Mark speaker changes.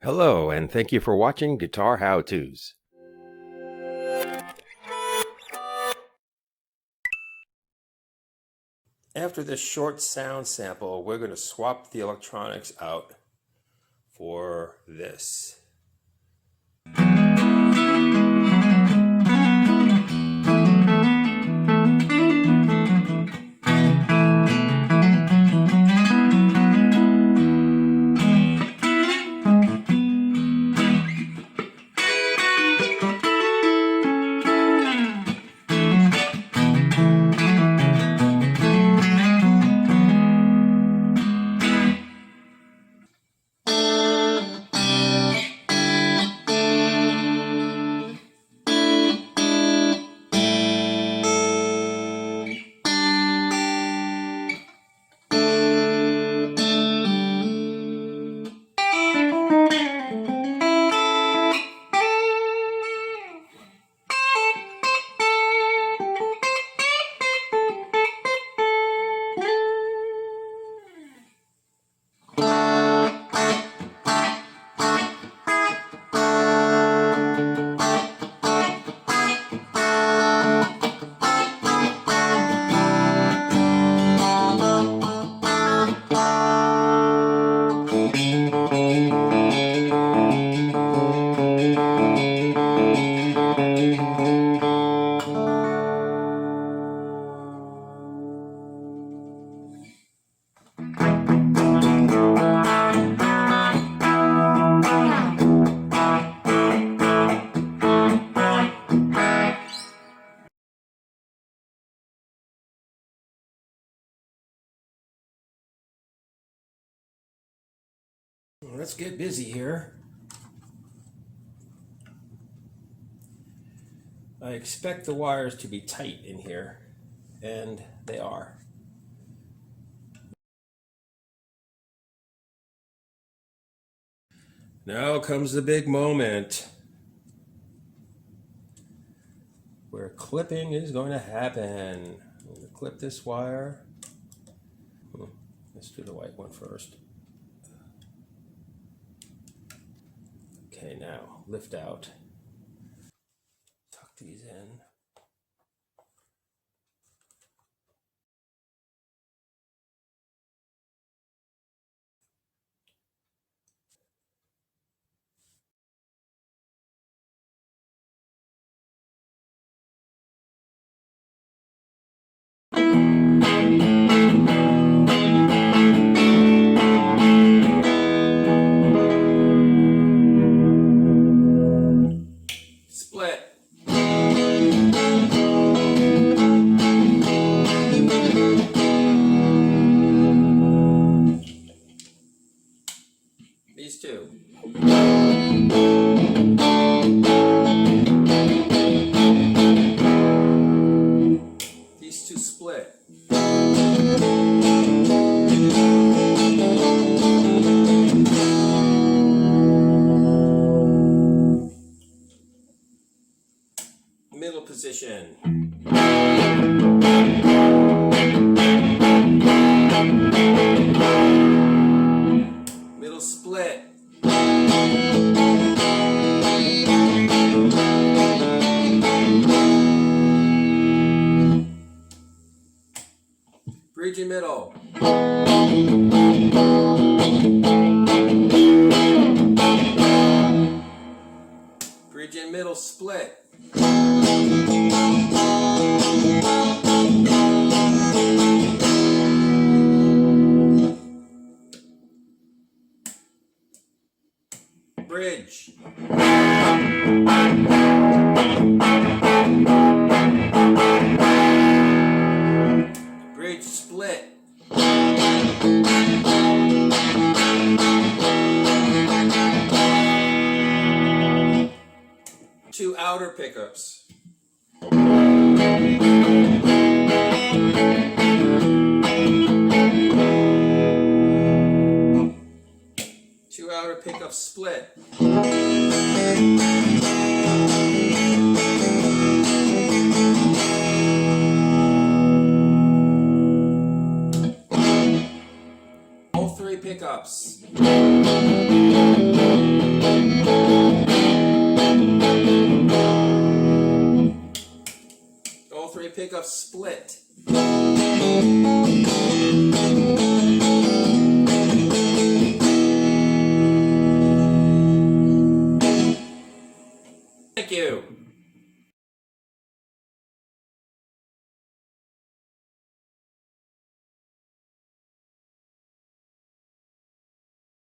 Speaker 1: Hello, and thank you for watching Guitar How-Tos. After this short sound sample, we're going to swap the electronics out for this. Let's get busy here. I expect the wires to be tight in here, and they are. Now comes the big moment where clipping is going to happen. I'm going to clip this wire. Let's do the white one first. Okay, now lift out. Tuck these in. Split. These two. These two split. Middle position. Middle split. Bridge in middle. Bridge in middle split. Bridge. Bridge split. Two outer pickups. Two outer pickups split. All three pickups. me pick up split. Thank you.